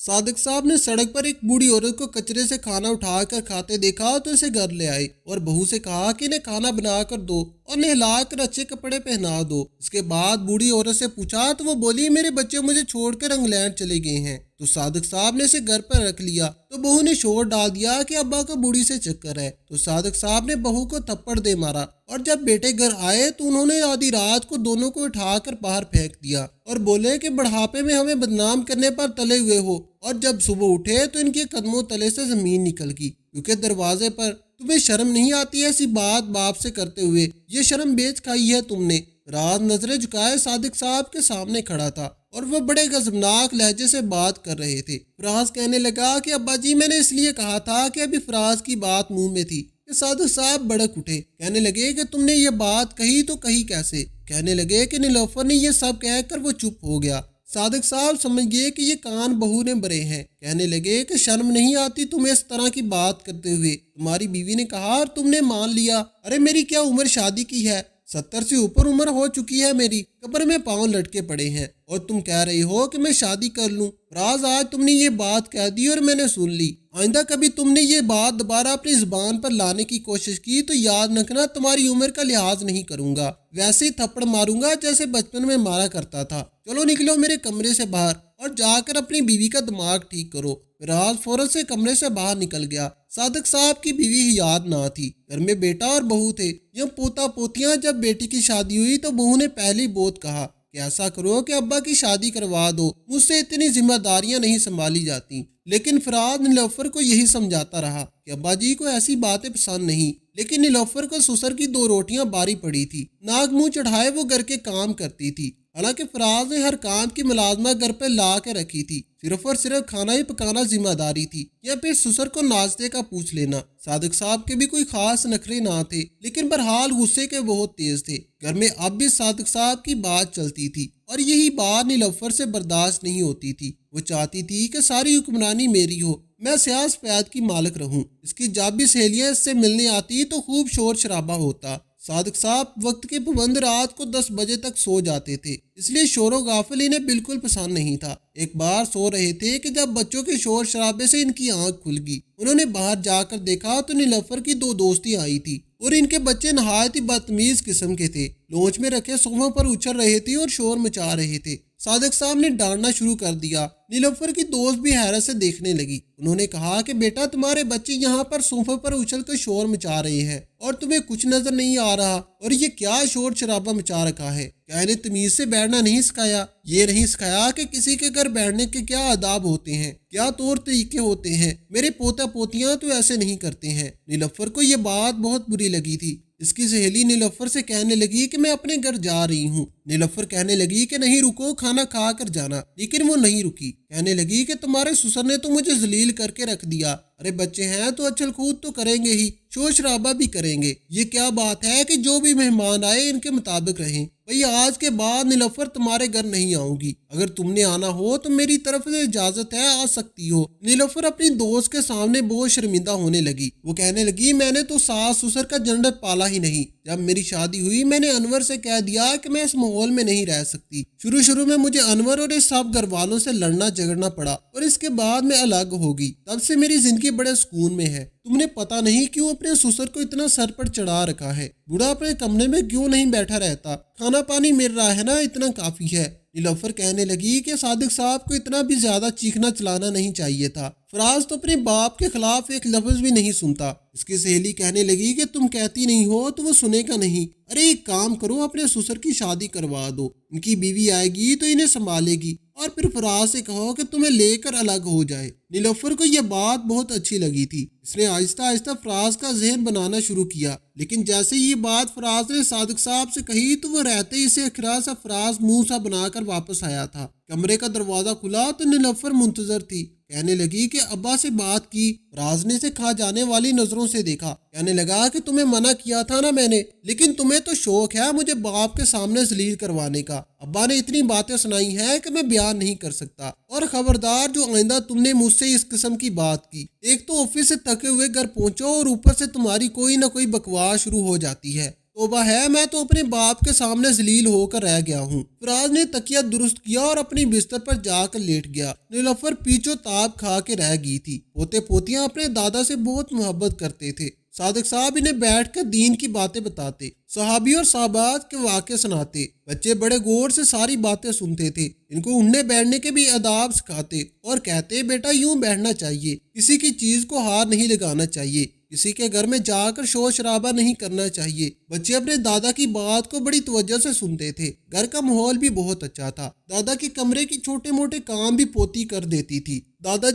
सादिक साहब ने सड़क पर एक बूढ़ी औरत को कचरे से खाना उठाकर खाते देखा तो इसे घर ले आए और बहू से कहा कि इन्हें खाना बनाकर दो और नहलाकर अच्छे कपड़े पहना दो। इसके बाद बूढ़ी औरत से पूछा तो वो बोली, मेरे बच्चे मुझे छोड़कर इंग्लैंड चले गए हैं। तो सादिक साहब ने इसे घर पर रख लिया तो बहू ने शोर डाल दिया कि अब्बा को बूढ़ी से चक्कर है। तो सादिक साहब ने बहू को थप्पड़ दे मारा और जब बेटे घर आए तो उन्होंने आधी रात को दोनों को उठाकर बाहर फेंक दिया और बोले कि बुढ़ापे में हमें बदनाम करने पर तले हुए हो। और जब सुबह उठे तो इनके कदमों तले से जमीन निकल गई, क्योंकि दरवाजे पर तुम्हें शर्म नहीं आती ऐसी बात बाप से करते हुए, ये शर्म बेच खाई है तुमने। रात नजरें झुकाए सादिक साहब के सामने खड़ा था और वह बड़े गजबनाक लहजे से बात कर रहे थे। फराज कहने लगा कि अब्बा जी मैंने इसलिए कहा था कि अभी फराज की बात मुंह में थी कि सादिक साहब भड़क उठे। कहने लगे कि तुमने ये बात कही तो कही कैसे। कहने लगे कि नीलोफर ने ये सब कहकर वो चुप हो गया। सादिक साहब समझ गए कि ये कान बहू ने भरे हैं। कहने लगे कि शर्म नहीं आती तुम्हें इस तरह की बात करते हुए। तुम्हारी बीवी ने कहा और तुमने मान लिया। अरे मेरी क्या उम्र शादी की है, 70 से ऊपर उम्र हो चुकी है मेरी, कब्र में पांव लटके पड़े हैं और तुम कह रही हो कि मैं शादी कर लूं। राज आज तुमने ये बात कह दी और मैंने सुन ली। आइंदा कभी तुमने ये बात दोबारा अपनी जुबान पर लाने की कोशिश की तो याद रखना तुम्हारी उम्र का लिहाज नहीं करूंगा, वैसे ही थप्पड़ मारूंगा जैसे बचपन में मारा करता था। चलो निकलो मेरे कमरे से बाहर और जाकर अपनी बीवी का दिमाग ठीक करो। राज फौरन से कमरे से बाहर निकल गया। सादिक साहब की बीवी ही याद ना थी। घर में बेटा और बहू थे। यह पोता पोतियां जब बेटी की शादी हुई तो बहू ने पहली बोत कहा कि ऐसा करो कि अब्बा की शादी करवा दो, मुझसे इतनी जिम्मेदारियां नहीं संभाली जाती। लेकिन फराज नीलोफर को यही समझाता रहा कि अब्बा जी को ऐसी बातें पसंद नहीं। लेकिन नीलोफर को ससुर की 2 रोटियां बारी पड़ी थी। नाक मुंह चढ़ाए वो घर के काम करती थी। हालांकि फराज ने हर काम की मुलाजमा घर पर ला के रखी थी, सिर्फ और सिर्फ खाना ही पकाना जिम्मेदारी थी या फिर ससुर को नाश्ते का पूछ लेना। सादिक साहब के भी कोई खास नखरे ना थे, लेकिन बहरहाल गुस्से के बहुत तेज थे। घर में अब भी सादिक साहब की बात चलती थी और यही बात नीलोफर से बर्दाश्त नहीं होती थी। वो चाहती थी कि सारी हुक्मरानी मेरी हो, मैं सियास फैद की मालिक रहूं। इसकी जब भी सहेलियां इससे मिलने आती तो खूब शोर शराबा होता। सादिक साहब वक्त के पाबंद रात को 10 बजे तक सो जाते थे, इसलिए शोरो गाफिल इन्हें बिल्कुल पसंद नहीं था। एक बार सो रहे थे कि जब बच्चों के शोर शराबे से इनकी आंख खुल गई। उन्होंने बाहर जाकर देखा तो नीलोफर की 2 दोस्ती आई थी और इनके बच्चे नहायत ही बदतमीज किस्म के थे। लॉन्च में रखे सोफों पर उछल रहे थे और शोर मचा रहे थे। सादिक साहब ने डांटना शुरू कर दिया। नीलोफर की दोस्त भी हैरत से देखने लगी। उन्होंने कहा कि बेटा तुम्हारे बच्चे यहाँ पर सोफे पर उछल कर शोर मचा रहे हैं और तुम्हें कुछ नजर नहीं आ रहा, और ये क्या शोर शराबा मचा रखा है। क्या इन्हें तमीज से बैठना नहीं सिखाया? ये नहीं सिखाया कि किसी के घर बैठने के क्या आदाब होते हैं, क्या तौर तरीके होते हैं। मेरे पोता पोतियां तो ऐसे नहीं करते हैं। नीलोफर को ये बात बहुत बुरी लगी थी। इसकी सहेली नीलोफर से कहने लगी कि मैं अपने घर जा रही हूँ। नीलोफर कहने लगी कि नहीं रुको, खाना खा कर जाना, लेकिन वो नहीं रुकी। कहने लगी कि तुम्हारे ससुर ने तो मुझे जलील करके रख दिया। अरे बच्चे हैं तो अचल कूद तो करेंगे ही, शोर शराबा भी करेंगे। ये क्या बात है कि जो भी मेहमान आए इनके मुताबिक रहें। भैया आज के बाद नीलोफर तुम्हारे घर नहीं आऊंगी। अगर तुमने आना हो तो मेरी तरफ से इजाजत है, आ सकती हो। नीलोफर अपनी दोस्त के सामने बहुत शर्मिंदा होने लगी। वो कहने लगी मैंने तो सास ससुर का झंझट पाला ही नहीं। जब मेरी शादी हुई मैंने अनवर से कह दिया कि मैं इस माहौल में नहीं रह सकती। शुरू में मुझे अनवर और इस सब घर वालों से लड़ना झगड़ना पड़ा और इसके बाद मैं अलग होगी। तब से मेरी जिंदगी बड़े सुकून में है। तुमने पता नहीं क्यों अपने ससुर को इतना सर पर चढ़ा रखा है। बूढ़ा अपने कमरे में क्यों नहीं बैठा रहता? खाना पानी मिल रहा है ना, इतना काफी है। नीलोफर कहने लगी कि सादिक साहब को इतना भी ज्यादा चीखना चलाना नहीं चाहिए था। फराज तो अपने बाप के खिलाफ एक लफ्ज भी नहीं सुनता। उसकी सहेली कहने लगी कि तुम कहती नहीं हो तो वो सुनेगा नहीं। अरे एक काम करो, अपने ससुर की शादी करवा दो, इनकी बीवी आएगी तो इन्हें संभालेगी, और फिर फराज से कहो कि तुम्हें लेकर अलग हो जाए। नीलोफर को यह बात बहुत अच्छी लगी थी। इसने आहिस्ता आहिस्ता फराज का जहन बनाना शुरू किया। लेकिन जैसे ये बात फराज ने सादिक साहब से कही तो वो रहते ही से अखरा सा फराज मुंह सा बनाकर वापस आया था। कमरे का दरवाजा खुला तो नीलोफर मुंतजर थी। कहने लगी कि अब्बा से बात की। फराज ने से खा जाने वाली नजरों से देखा। कहने लगा कि तुम्हें मना किया था ना मैंने, लेकिन तुम्हें तो शौक है मुझे बाप के सामने जलील करवाने का। अब्बा ने इतनी बातें सुनाई हैं कि मैं बयान नहीं कर सकता। और खबरदार जो आइंदा तुमने मुझसे इस किस्म की बात की, एक तो ऑफिस से थके हुए घर पहुंचो और ऊपर से तुम्हारी कोई ना कोई बकवास शुरू हो जाती है। توبہ ہے, میں تو اپنے باپ کے سامنے ذلیل ہو کر رہ گیا ہوں. فراز نے تکیہ درست کیا اور اپنی بستر پر جا کر لیٹ گیا. نیلوفر پیچو تاب کھا کے رہ گئی تھی. پوتے پوتیاں اپنے دادا سے بہت محبت کرتے تھے. صادق صاحب انہیں بیٹھ کر دین کی باتیں بتاتے, صحابی اور صحابات کے واقعے سناتے. بچے بڑے غور سے ساری باتیں سنتے تھے. ان کو اٹھنے بیٹھنے کے بھی آداب سکھاتے اور کہتے, بیٹا یوں بیٹھنا چاہیے, کسی کی چیز کو ہار نہیں لگانا چاہیے, کسی کے گھر میں جا کر شور شرابہ نہیں کرنا چاہیے. بچے اپنے دادا کی بات کو بڑی توجہ سے سنتے تھے. گھر کا ماحول بھی بہت اچھا تھا. دادا کے کمرے کی چھوٹے موٹے کام بھی پوتی کر دیتی تھی. دادا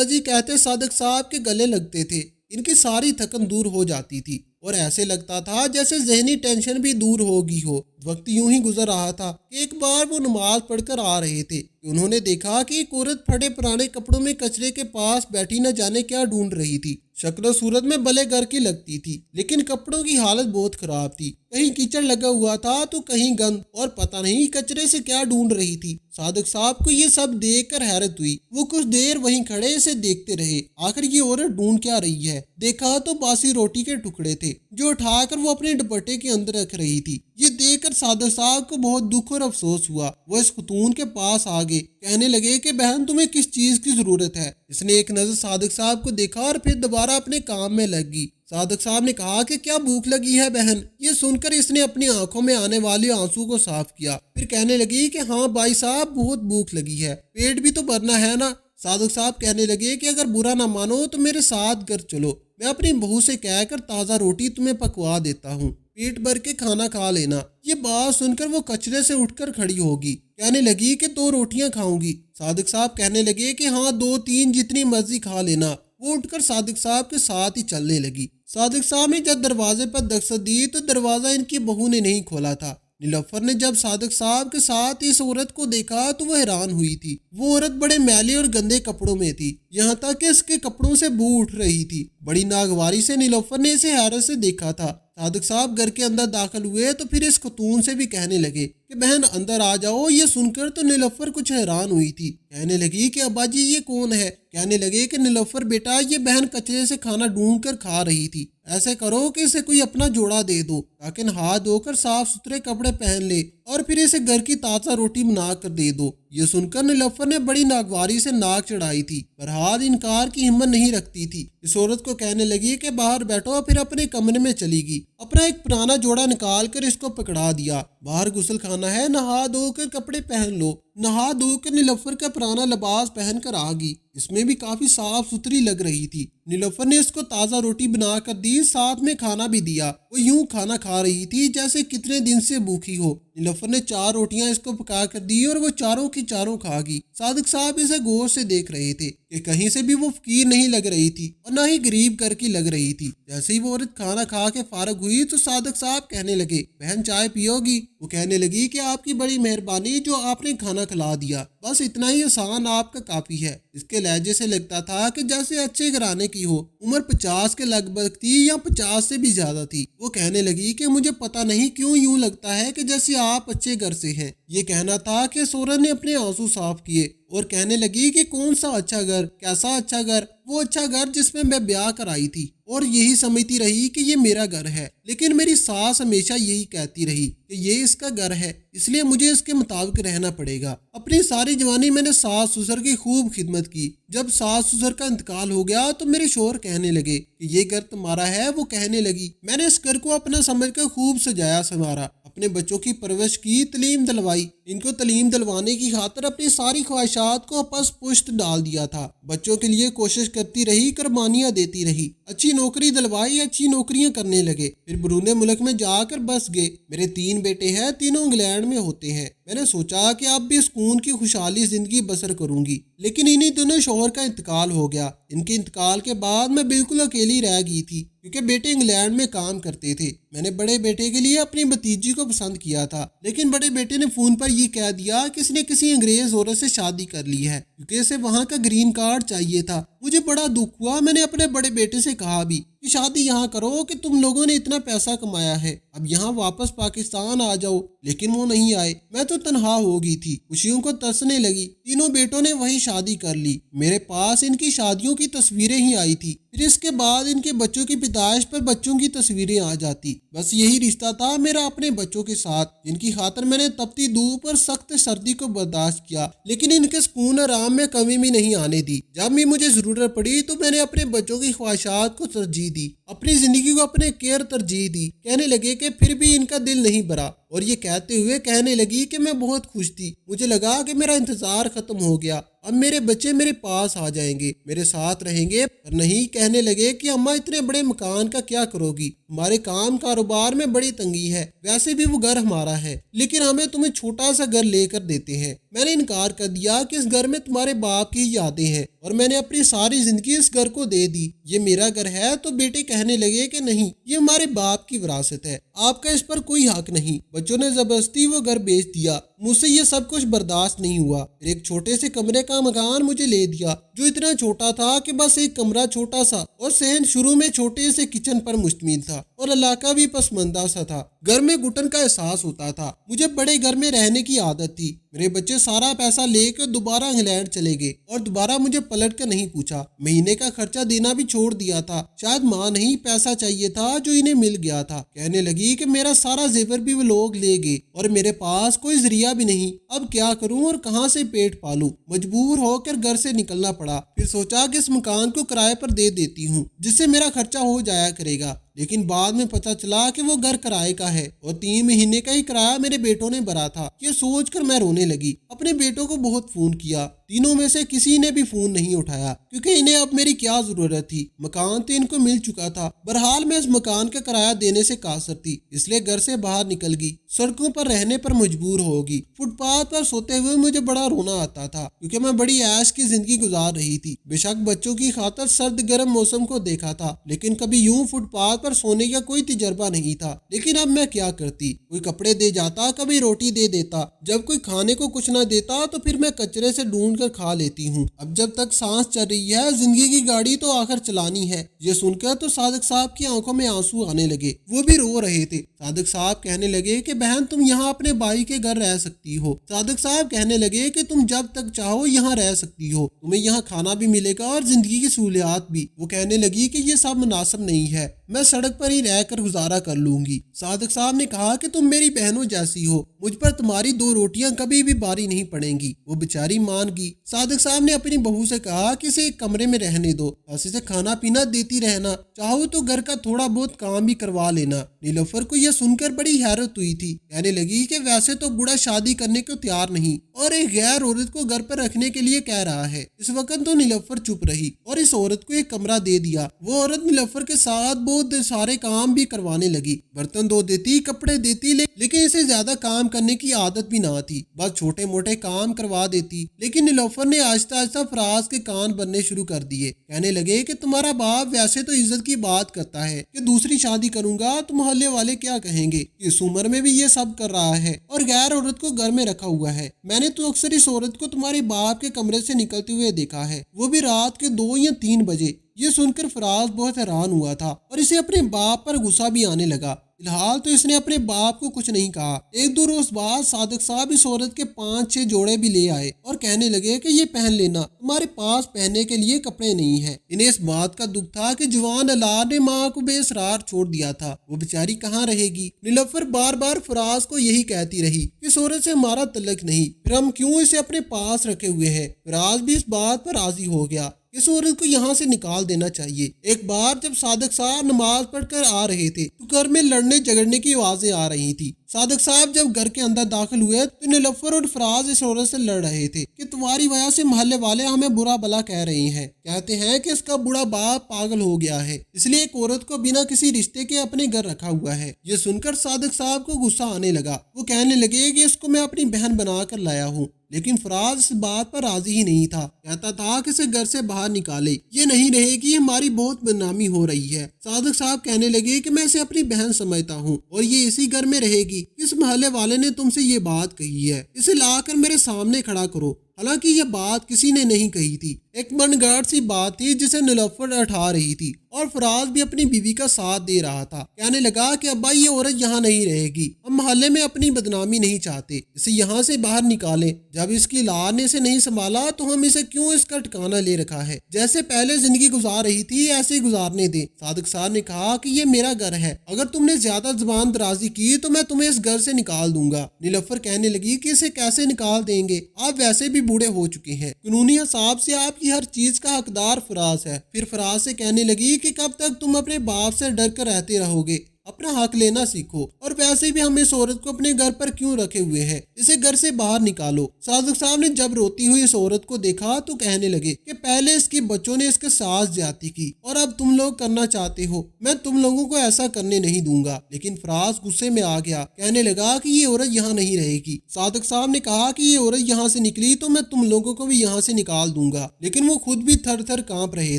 جی کہتے صادق صاحب کے گلے لگتے تھے. ان کی ساری تھکن دور ہو جاتی تھی اور ایسے لگتا تھا جیسے ذہنی ٹینشن بھی دور ہوگی ہو. وقت یوں ہی گزر رہا تھا کہ ایک بار وہ نماز پڑھ کر آ رہے تھے کہ انہوں نے دیکھا کہ ایک عورت پھٹے پرانے کپڑوں میں کچرے کے پاس بیٹھی نہ جانے کیا ڈھونڈ رہی تھی. شکل و صورت میں بلے گھر کی لگتی تھی, لیکن کپڑوں کی حالت بہت خراب تھی. کہیں کیچڑ لگا ہوا تھا تو کہیں گند, اور پتہ نہیں کچرے سے کیا ڈھونڈ رہی تھی. صادق صاحب کو یہ سب دیکھ کر حیرت ہوئی. وہ کچھ دیر وہیں کھڑے اسے دیکھتے رہے. آخر یہ عورت ڈھونڈ کیا رہی ہے؟ دیکھا تو باسی روٹی کے ٹکڑے تھے جو اٹھا کر وہ اپنے دوپٹے کے اندر رکھ رہی تھی. یہ دیکھ کر صادق صاحب کو بہت دکھ اور افسوس ہوا. وہ اس خاتون کے پاس آگے کہنے لگے کہ بہن تمہیں کس چیز کی ضرورت ہے؟ اس نے ایک نظر صادق صاحب کو دیکھا اور پھر دوبارہ اپنے کام میں لگ گئی. صادق صاحب نے کہا کہ کیا بھوک لگی ہے بہن؟ یہ سن کر اس نے اپنی آنکھوں میں آنے والے آنسو کو صاف کیا. پھر کہنے لگی کہ ہاں بھائی صاحب بہت بھوک لگی ہے, پیٹ بھی تو بھرنا ہے نا. صادق صاحب کہنے لگے کہ اگر برا نہ مانو تو میرے ساتھ گھر چلو, میں اپنی بہو سے کہہ کر تازہ روٹی تمہیں پکوا دیتا ہوں, پیٹ بھر کے کھانا کھا لینا. یہ بات سن کر وہ کچرے سے اٹھ کر کھڑی ہوگی. کہنے لگی کہ 2 روٹیاں کھاؤں گی. صادق صاحب کہنے لگے کہ ہاں 2-3 جتنی مرضی کھا لینا. وہ اٹھ کر صادق صاحب کے ساتھ ہی چلنے لگی. صادق صاحب نے جب دروازے پر دستک دی تو دروازہ ان کی بہو نے نہیں کھولا تھا. نیلوفر نے جب صادق صاحب کے ساتھ اس عورت کو دیکھا تو وہ حیران ہوئی تھی. وہ عورت بڑے میلے اور گندے کپڑوں میں تھی, یہاں تک کہ اس کے کپڑوں سے بو اٹھ رہی تھی. بڑی ناگواری سے نیلوفر نے اسے حیرت سے دیکھا تھا. صادق صاحب گھر کے اندر داخل ہوئے تو پھر اس خاتون سے بھی کہنے لگے کہ بہن اندر آ جاؤ. یہ سن کر تو نیلوفر کچھ حیران ہوئی تھی. کہنے لگی کہ ابا جی یہ کون ہے؟ کہنے لگے کہ نیلوفر بیٹا یہ بہن کچرے سے کھانا ڈھونڈ کر کھا رہی تھی. ایسے کرو کہ اسے کوئی اپنا جوڑا دے دو تاکہ ہاتھ دھو کر صاف ستھرے کپڑے پہن لے اور پھر اسے گھر کی تازہ روٹی بنا کر دے دو. یہ سن کر نیلوفر نے بڑی ناگواری سے ناک چڑھائی تھی, بہرحال انکار کی ہمت نہیں رکھتی تھی. اس عورت کو کہنے لگی کہ باہر بیٹھو, پھر اپنے کمرے میں چلی گئی. اپنا ایک پرانا جوڑا نکال کر اس کو پکڑا دیا. باہر غسل خانہ ہے, نہا دھو کر کپڑے پہن لو. نہا دھو کر نیلوفر کا پرانا لباس پہن کر آ گئی. اس میں بھی کافی صاف ستھری لگ رہی تھی. نیلوفر نے اس کو تازہ روٹی بنا کر دی, ساتھ میں کھانا بھی دیا. وہ یوں کھانا کھا رہی تھی جیسے کتنے دن سے بھوکی ہو. نیلوفر نے 4 روٹیاں اس کو پکا کر دی اور وہ چاروں کی چاروں کھا گئی. صادق صاحب اسے غور سے دیکھ رہے تھے کہ کہیں سے بھی وہ فقیر نہیں لگ رہی تھی اور نہ ہی غریب گھر کی لگ رہی تھی. جیسے ہی وہ عورت کھانا کھا کے فارغ ہوئی تو صادق صاحب کہنے لگے بہن چائے پیو گی؟ وہ کہنے لگی کہ آپ کی بڑی مہربانی جو آپ نے کھانا کھلا دیا, بس اتنا ہی آسان آپ کا کافی ہے. اس کے لہجے سے لگتا تھا کہ جیسے اچھے گھرانے کی ہو. عمر 50 کے لگ بھگ تھی یا 50 سے بھی زیادہ تھی. وہ کہنے لگی کہ مجھے پتہ نہیں کیوں یوں لگتا ہے کہ جیسے آپ اچھے گھر سے ہیں. یہ کہنا تھا کہ سورن نے اپنے آنسو صاف کیے اور کہنے لگی کہ کون سا اچھا گھر؟ کیسا اچھا گھر؟ وہ اچھا گھر جس میں بیاہ کر آئی تھی اور یہی سمجھتی رہی کہ یہ میرا گھر ہے. لیکن میری ساس ہمیشہ یہی کہتی رہی کہ یہ اس کا گھر ہے, اس لیے مجھے اس کے مطابق رہنا پڑے گا. اپنی ساری جوانی میں نے ساس سسر کی خوب خدمت کی. جب ساس سسر کا انتقال ہو گیا تو میرے شوہر کہنے لگے کہ یہ گھر تمہارا ہے. وہ کہنے لگی میں نے اس گھر کو اپنا سمجھ کر خوب سجایا سنوارا, اپنے بچوں کی پرورش کی, تعلیم دلوائی. ان کو تعلیم دلوانے کی خاطر اپنی ساری خواہشات کو پس پشت ڈال دیا تھا. بچوں کے لیے کوشش کرتی رہی, قربانیاں دیتی رہی. اچھی نوکری دلوائی, اچھی نوکریاں کرنے لگے. پھر بیرون ملک میں جا کر بس گئے. میرے 3 بیٹے ہیں, تینوں انگلینڈ میں ہوتے ہیں. میں نے سوچا کہ اب بھی سکون کی خوشحالی زندگی بسر کروں گی, لیکن انہی دنوں شوہر کا انتقال ہو گیا. ان کے انتقال کے بعد میں بالکل اکیلی رہ گئی تھی کیونکہ بیٹے انگلینڈ میں کام کرتے تھے. میں نے بڑے بیٹے کے لیے اپنی بھتیجی کو پسند کیا تھا, لیکن بڑے بیٹے نے فون پر یہ کہہ دیا کہ اس نے کسی انگریز عورت سے شادی کر لی ہے کیونکہ اسے وہاں کا گرین کارڈ چاہیے تھا. मुझे बड़ा दुख हुआ। मैंने अपने बड़े बेटे से कहा भी कि शादी यहाँ करो कि तुम लोगों ने इतना पैसा कमाया है, अब यहाँ वापस पाकिस्तान आ जाओ, लेकिन वो नहीं आए। मैं तो तनहा हो गई थी, खुशियों को तरसने लगी। तीनों बेटों ने वही शादी कर ली। मेरे पास इनकी शादियों की तस्वीरें ही आई थी, फिर इसके बाद इनके बच्चों की पैदाइश पर बच्चों की तस्वीरें आ जाती। बस यही रिश्ता था मेरा अपने बच्चों के साथ, जिनकी खातिर मैंने तपती धूप और सख्त सर्दी को बर्दाश्त किया, लेकिन इनके सुकून आराम में कमी भी नहीं आने दी। जब भी मुझे जरूरत पड़ी तो मैंने अपने बच्चों की ख्वाहिशात को तरजीह दी, अपनी जिंदगी को अपने केयर तरजीह दी। कहने लगे कि फिर भी इनका दिल नहीं भरा, और ये कहते हुए कहने लगी कि मैं बहुत खुश थी। मुझे लगा कि मेरा इंतजार खत्म हो गया, अब मेरे बच्चे मेरे पास आ जाएंगे, मेरे साथ रहेंगे। पर नहीं, कहने लगे कि अम्मा इतने बड़े मकान का क्या करोगी, हमारे काम कारोबार में बड़ी तंगी है, वैसे भी वो घर हमारा है, लेकिन हमें तुम्हें छोटा सा घर लेकर देते हैं। मैंने इनकार कर दिया कि इस घर में तुम्हारे बाप की यादें हैं, और मैंने अपनी सारी जिंदगी इस घर को दे दी, ये मेरा घर है। तो बेटे कहने लगे कि नहीं, ये हमारे बाप की विरासत है, आपका इस पर कोई हक नहीं। बच्चों ने जबरदस्ती वो घर बेच दिया। मुझसे ये सब कुछ बर्दाश्त नहीं हुआ, फिर एक छोटे से कमरे का मकान मुझे ले दिया, जो इतना छोटा था कि बस एक कमरा छोटा सा, और सहन शुरू में छोटे से किचन पर मुश्तमिल था, और इलाका भी पसमंदा सा था। घर में घुटन का एहसास होता था। मुझे बड़े घर में रहने की आदत थी। मेरे बच्चे सारा पैसा लेकर दोबारा इंग्लैंड चले गए, और दोबारा मुझे पलट कर नहीं पूछा। महीने का खर्चा देना भी छोड़ दिया था। शायद माँ नहीं, पैसा चाहिए था जो इन्हें मिल गया था। कहने लगी कि मेरा सारा जेवर भी वो लोग ले गए, और मेरे पास कोई जरिया भी नहीं, अब क्या करूं और कहां से पेट पालूं। मजबूर होकर घर से निकलना पड़ा। फिर सोचा कि इस मकान को किराए पर दे देती हूं, जिससे मेरा खर्चा हो जाया करेगा, लेकिन बाद में पता चला कि वो घर किराए का है, और 3 महीने का ही किराया मेरे बेटों ने भरा था। ये सोचकर मैं रोने लगी। अपने बेटों को बहुत फोन किया, तीनों में से किसी ने भी फोन नहीं उठाया, क्योंकि इन्हें अब मेरी क्या जरूरत थी। मकान तो इनको मिल चुका था। बहरहाल मैं इस मकान का किराया देने से कासर थी, इसलिए घर से बाहर निकल गई। सड़कों पर रहने पर मजबूर होगी। फुटपाथ पर सोते हुए मुझे बड़ा रोना आता था, क्योंकि मैं बड़ी ऐश की जिंदगी गुजार रही थी। बेशक बच्चों की खातिर सर्द गर्म मौसम को देखा था, लेकिन कभी यूं फुटपाथ पर सोने का कोई तजर्बा नहीं था। लेकिन अब मैं क्या करती, कोई कपड़े दे जाता, कभी रोटी दे देता। जब कोई खाने को कुछ ना देता तो फिर मैं कचरे से ढूंढ कर खा लेती हूँ। अब जब तक सांस चल रही है, जिंदगी की गाड़ी तो आखिर चलानी है। ये सुनकर तो सादिक साहब की आंखों में आंसू आने लगे। वो भी रो रहे थे। सादिक साहब कहने लगे कि बहन, तुम यहाँ अपने भाई के घर रह सकती हो। सादिक साहब कहने लगे कि तुम जब तक चाहो यहाँ रह सकती हो, तुम्हें यहाँ खाना भी मिलेगा और जिंदगी की सहूलियात भी। वो कहने लगी कि ये सब मुनासिब नहीं है, मैं सड़क पर ही रहकर गुजारा कर लूंगी। सादिक साहब ने कहा कि तुम मेरी बहनों जैसी हो, मुझ पर तुम्हारी 2 रोटियां कभी भी बारी नहीं पड़ेंगी। वो बेचारी मान गई। सादिक साहब ने अपनी बहू से कहा कि इसे एक कमरे में रहने दो, बस इसे खाना पीना देती रहना, चाहो तो घर का थोड़ा बहुत काम भी करवा लेना। नीलोफर को यह सुनकर बड़ी हैरत हुई थी। कहने लगी कि वैसे तो बूढ़ा शादी करने को तैयार नहीं, और एक गैर औरत को घर पर रखने के लिए कह रहा है। इस वक्त तो नीलोफर चुप रही और इस औरत को एक कमरा दे दिया। वो औरत नीलोफर के साथ बहुत सारे काम भी करवाने लगी। बर्तन धो देती, कपड़े देती, लेकिन इसे ज्यादा काम करने की आदत भी ना थी। बस छोटे मोटे काम करवा देती। लेकिन नीलोफर ने आहिस्ता आहिस्ता फराज के कान बनने शुरू कर दिए। कहने लगे कि तुम्हारा बाप वैसे तो इज्जत की बात करता है कि दूसरी शादी करूंगा तो मोहल्ले वाले क्या कहेंगे, इस उम्र में भी ये सब कर रहा है और गैर औरत को घर में रखा हुआ है। मैंने तो अक्सर इस औरत को तुम्हारे बाप के कमरे से निकलते हुए देखा है, वो भी रात के 2 या 3 बजे। ये सुनकर फराज बहुत हैरान हुआ था और इसे अपने बाप पर गुस्सा भी आने लगा। फिलहाल तो इसने अपने बाप को कुछ नहीं कहा। 1-2 रोज बाद सादिक साहब इस औरत के 5-6 जोड़े भी ले आए और कहने लगे कि ये पहन लेना, तुम्हारे पास पहनने के लिए कपड़े नहीं है। इन्हें इस बात का दुख था कि जवान अलार ने माँ को बेसरार छोड़ दिया था, वो बेचारी कहाँ रहेगी। नीलोफर बार बार फराज को यही कहती रही, इस औरत से हमारा तल्लक नहीं, फिर हम क्यों इसे अपने पास रखे हुए हैं। फराज भी इस बात पर राजी हो गया, इस औरत को यहाँ से निकाल देना चाहिए। एक बार जब सादिक साहब नमाज पढ़कर आ रहे थे तो घर में लड़ने झगड़ने की आवाजें आ रही थी। सादिक साहब जब घर के अंदर दाखिल हुए तो नीलोफर और फराज इस औरत से लड़ रहे थे कि तुम्हारी वजह से मोहल्ले वाले हमें बुरा भला कह रहे हैं, कहते हैं कि इसका बूढ़ा बाप पागल हो गया है, इसलिए एक औरत को बिना किसी रिश्ते के अपने घर रखा हुआ है। ये सुनकर सादिक साहब को गुस्सा आने लगा। वो कहने लगे कि इसको मैं अपनी बहन बनाकर लाया हूँ, लेकिन फराज इस बात पर राजी ही नहीं था। कहता था कि इसे घर से बाहर निकाले, ये नहीं रहेगी, हमारी बहुत बदनामी हो रही है। सादिक साहब कहने लगे कि मैं इसे अपनी बहन समझता हूँ और ये इसी घर में रहेगी। इस मोहल्ले वाले ने तुमसे ये बात कही है, इसे लाकर मेरे सामने खड़ा करो। हालांकि ये बात किसी ने नहीं कही थी, एक मनगढ़ंत सी बात थी जिसे नीलोफर उठा रही थी और फराज भी अपनी बीवी का साथ दे रहा था। कहने लगा कि अब्बा ये औरत यहाँ नहीं रहेगी, हम मोहल्ले में अपनी बदनामी नहीं चाहते, इसे यहाँ से बाहर निकालें। जब इसकी लार ने इसे नहीं संभाला तो हम इसे क्यों इसका ठिकाना ले रखा है, जैसे पहले जिंदगी गुजार रही थी ऐसे ही गुजारने दे। सादिक साहब ने कहा कि ये मेरा घर है, अगर तुमने ज्यादा जुबान दराजी की तो मैं तुम्हें इस घर से निकाल दूंगा। नीलोफर कहने लगी कि इसे कैसे निकाल देंगे, आप वैसे भी बूढ़े हो चुके हैं, कानूनी हिसाब से आपकी हर चीज का हकदार फराज है। फिर फराज से कहने लगी कि कब तक तुम अपने बाप से डर कर रहते रहोगे, अपना हक लेना सीखो, और वैसे भी हम इस औरत को अपने घर पर क्यों रखे हुए हैं, इसे घर से बाहर निकालो। सादिक साहब ने जब रोती हुई इस औरत को देखा तो कहने लगे कि पहले इसके बच्चों ने इसके साथ ज्यादती की और अब तुम लोग करना चाहते हो, मैं तुम लोगों को ऐसा करने नहीं दूंगा। लेकिन फराज गुस्से में आ गया, कहने लगा कि ये औरत यहाँ नहीं रहेगी। सादिक साहब ने कहा कि ये औरत यहाँ से निकली तो मैं तुम लोगों को भी यहाँ से निकाल दूंगा। लेकिन वो खुद भी थर थर कांप रहे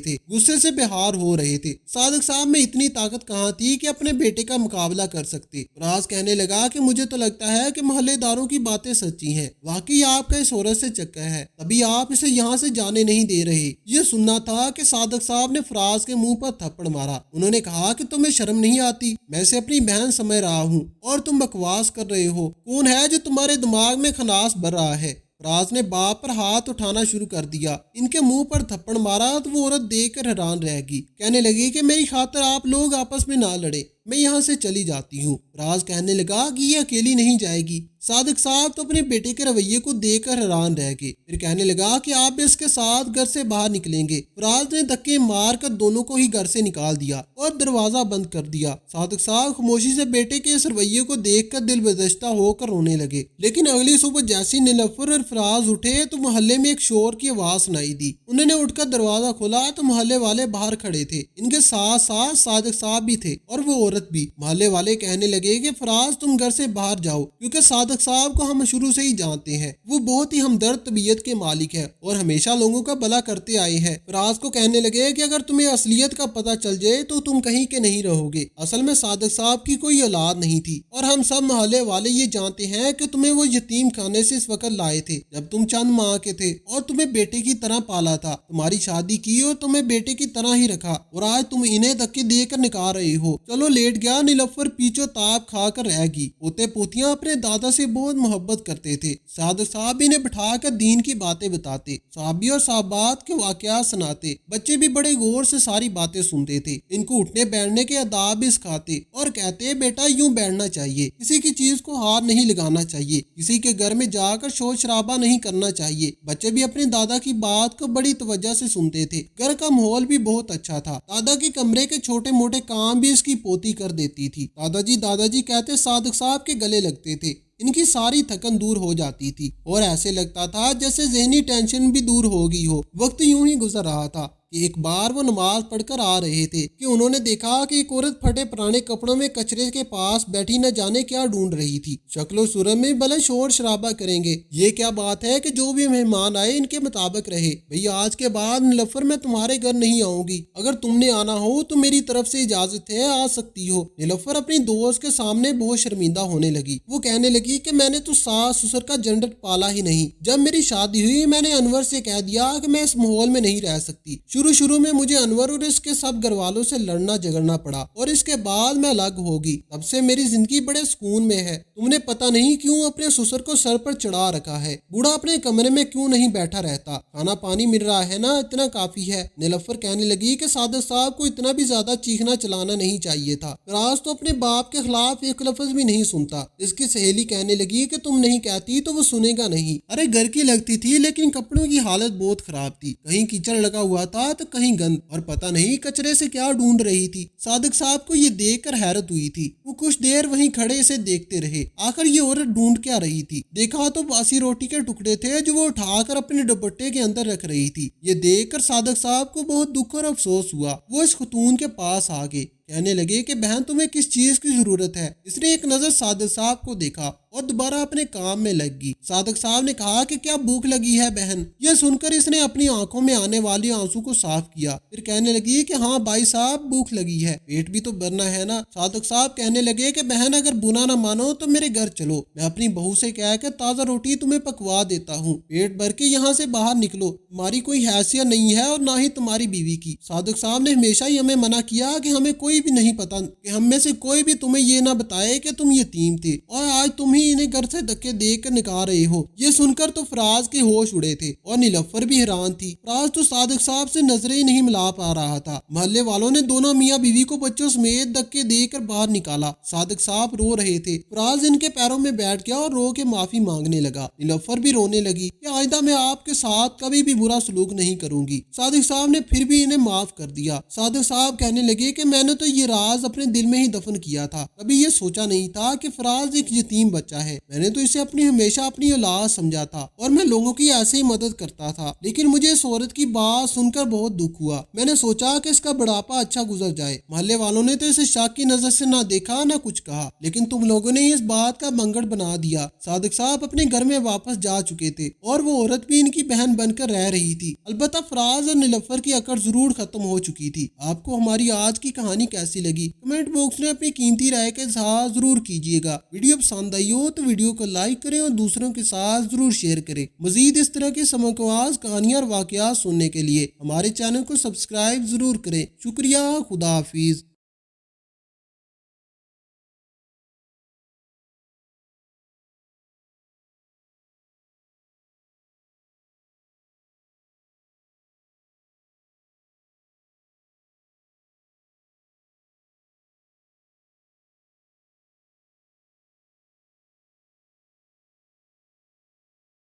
थे, गुस्से से बेहार हो रहे थे। सादिक साहब में इतनी ताकत कहाँ थी कि अपने बेटे का मुकाबला कर सकते। फराज कहने लगा कि मुझे तो लगता है कि मोहल्लेदारों की बातें सच्ची हैं, वाकई आपका इस औरत से चक्कर है, तभी आप इसे यहाँ से जाने नहीं दे रहे। ये सुनना था कि सादिक साहब ने फराज के मुंह पर थप्पड़ मारा। उन्होंने कहा कि तुम्हें शर्म नहीं आती, मैं इसे अपनी बहन समझ रहा हूँ और तुम बकवास कर रहे हो, कौन है जो तुम्हारे दिमाग में खनास भर रहा है। फराज ने बाप पर हाथ उठाना शुरू कर दिया, इनके मुंह पर थप्पड़ मारा तो वो औरत देखकर हैरान रह गई। कहने लगी कि मेरी खातिर आप लोग आपस में ना लड़े, मैं यहाँ से चली जाती हूँ। फराज कहने लगा कि ये अकेली नहीं जाएगी। सादिक साहब तो अपने बेटे के रवैये को देखकर हैरान रह गए। फिर कहने लगा कि आप इसके साथ घर से बाहर निकलेंगे। फराज ने धक्के मार कर दोनों को ही घर से निकाल दिया और दरवाजा बंद कर दिया। सादिक साहब खामोशी से बेटे के इस रवैये को देखकर दिल बदश्ता होकर रोने लगे। लेकिन अगली सुबह जैसी नीलोफर और फराज उठे तो मोहल्ले में एक शोर की आवाज सुनाई दी। उन्होंने उठकर दरवाजा खोला तो मोहल्ले वाले बाहर खड़े थे, इनके साथ साथ सादिक साहब भी थे और वो औरत भी। मोहल्ले वाले कहने लगे कि फराज तुम घर से बाहर जाओ, क्योंकि सादिक साहब को हम शुरू से ही जानते हैं, वो बहुत ही हमदर्द तबीयत के मालिक है और हमेशा लोगों का भला करते आए हैं। फराज को कहने लगे कि अगर तुम्हें असलियत का पता चल जाए तो तुम कहीं के नहीं रहोगे। असल में सादिक साहब की कोई औलाद नहीं थी और हम सब मोहल्ले वाले ये जानते हैं कि तुम्हें वो यतीम खाने से इस वक्त लाए थे जब तुम चंद माह के थे और तुम्हें बेटे की तरह पाला था, तुम्हारी शादी की और तुम्हें बेटे की तरह ही रखा और आज तुम इन्हें धक्के देकर निकाल रहे हो। चलो लेट गया। नीलोफर पीछो ताप खाकर रह गई। पोते पोतियां अपने दादा से बहुत मोहब्बत करते थे। सादिक साहब इन्हें बिठाकर दीन की बातें बताते, साहबी और साहबात के वाकयात सुनाते। बच्चे भी बड़े गौर से सारी बातें सुनते थे, इनको उठने बैठने के आदाब भी सिखाते और कहते बेटा यूं बैठना चाहिए, किसी की चीज को हाथ नहीं लगाना चाहिए, किसी के घर में जाकर शोर शराबा नहीं करना चाहिए। बच्चे भी अपने दादा की बात को बड़ी तवज्जो से सुनते थे। घर का माहौल भी बहुत अच्छा था। दादा के कमरे के छोटे मोटे काम भी इसकी पोती कर देती थी। दादाजी कहते सादिक साहब के गले लगते थे, इनकी सारी थकन दूर हो जाती थी और ऐसे लगता था जैसे जहनी टेंशन भी दूर हो गई हो। वक्त यूं ही गुजर रहा था कि एक बार वो नमाज पढ़कर आ रहे थे कि उन्होंने देखा कि एक औरत फटे पुराने कपड़ों में कचरे के पास बैठी न जाने क्या ढूंढ रही थी। शक्लो सूरत में भले शोर शराबा करेंगे, ये क्या बात है कि जो भी मेहमान आए इनके मुताबिक रहे। भैया आज के बाद नीलोफर मैं तुम्हारे घर नहीं आऊंगी, अगर तुमने आना हो तो मेरी तरफ से इजाजत है, आ सकती हो। नीलोफर अपनी दोस्त के सामने बहुत शर्मिंदा होने लगी। वो कहने लगी कि मैंने तो सास ससुर का झंझट पाला ही नहीं। जब मेरी शादी हुई मैंने अनवर से कह दिया कि मैं इस माहौल में नहीं रह सकती। शुरू में मुझे अनवर और इसके सब घर वालों से लड़ना झगड़ना पड़ा और इसके बाद मैं अलग होगी। तब से मेरी जिंदगी बड़े सुकून में है। तुमने पता नहीं क्यों अपने ससुर को सर पर चढ़ा रखा है। बूढ़ा अपने कमरे में क्यों नहीं बैठा रहता, खाना पानी मिल रहा है ना, इतना काफी है। नीलोफर कहने लगी कि सादिक साहब को इतना भी ज्यादा चीखना चलाना नहीं चाहिए था। फराज तो अपने बाप के खिलाफ एक लफ्ज भी नहीं सुनता। इसकी सहेली कहने लगी कि तुम नहीं कहती तो वो सुनेगा नहीं। अरे घर की लगती थी लेकिन कपड़ों की हालत बहुत खराब थी, कहीं कीचड़ लगा हुआ था तो कहीं गंद, और पता नहीं कचरे से क्या ढूंढ रही थी। सादिक साहब को ये देखकर हैरत हुई थी। वो कुछ देर वहीं खड़े इसे देखते रहे। आखिर ये औरत ढूंढ क्या रही थी। देखा तो बासी रोटी के टुकड़े थे जो वो उठाकर अपने दुपट्टे के अंदर रख रही थी। ये देखकर सादिक साहब को बहुत दुख और अफसोस हुआ। वो इस खतून के पास आ गए। कहने लगे कि बहन तुम्हें किस चीज की जरूरत है। इसने एक नजर सादिक साहब को देखा और दोबारा अपने काम में लग गई। सादिक साहब ने कहा कि क्या भूख लगी है बहन। यह सुनकर इसने अपनी आंखों में आने वाली आंसू को साफ किया, फिर कहने लगी कि हाँ भाई साहब भूख लगी है, पेट भी तो भरना है ना। सादिक साहब कहने लगे कि बहन अगर बुरा ना मानो तो मेरे घर चलो, मैं अपनी बहू से कह के ताजा रोटी तुम्हें पकवा देता हूँ, पेट भर के यहाँ से बाहर निकलो, तुम्हारी कोई हैसियत नहीं है और ना ही तुम्हारी बीवी की। सादिक साहब ने हमेशा ही हमें मना किया कि हमें कोई भी नहीं पता, कि हम में से कोई भी तुम्हें ये ना बताए कि तुम यतीम थे और आज तुम ही इन्हें घर से धक्के दे कर निकाल रहे हो। ये सुनकर तो फराज के होश उड़े थे और नीलफ्फर भी हैरान थी। फराज तो सादिक साहब से नजरें ही नहीं मिला पा रहा था। मोहल्ले वालों ने दोनों मियाँ बीवी को बच्चों समेत धक्के देकर बाहर निकाला। सादिक साहब रो रहे थे। फराज इनके पैरों में बैठ गया और रो के माफी मांगने लगा। नीलफ्फर भी रोने लगी कि आइंदा मैं आपके साथ कभी भी बुरा सलूक नहीं करूंगी। सादिक साहब ने फिर भी इन्हें माफ कर दिया। सादिक साहब कहने लगे कि मैंने तो ये राज अपने दिल में ही दफन किया था, कभी ये सोचा नहीं था कि फराज एक यतीम बच्चा है। मैंने तो इसे हमेशा अपनी औलाद समझा था और मैं लोगों की ऐसे ही मदद करता था, लेकिन मुझे इस औरत की बात सुनकर बहुत दुख हुआ। मैंने सोचा कि इसका बुढ़ापा अच्छा गुजर जाए। मोहल्ले वालों ने तो इसे शक की नजर से ना देखा ना कुछ कहा, लेकिन तुम लोगों ने इस बात का मंगड़ बना दिया। सादिक साहब अपने घर में वापस जा चुके थे और वो औरत भी इनकी बहन बनकर रह रही थी। अलबत्ता फराज और नीलफ्फर की अकड़ जरूर खत्म हो चुकी थी। आपको हमारी आज की कहानी कैसी लगी कमेंट बॉक्स में अपनी कीमती राय के इज़हार जरूर कीजिएगा। वीडियो पसंद आई हो तो वीडियो को लाइक करें और दूसरों के साथ जरूर शेयर करें। मजीद इस तरह की समकवास कहानियां और वाकयात सुनने के लिए हमारे चैनल को सब्सक्राइब जरूर करें। शुक्रिया। खुदा हाफिज।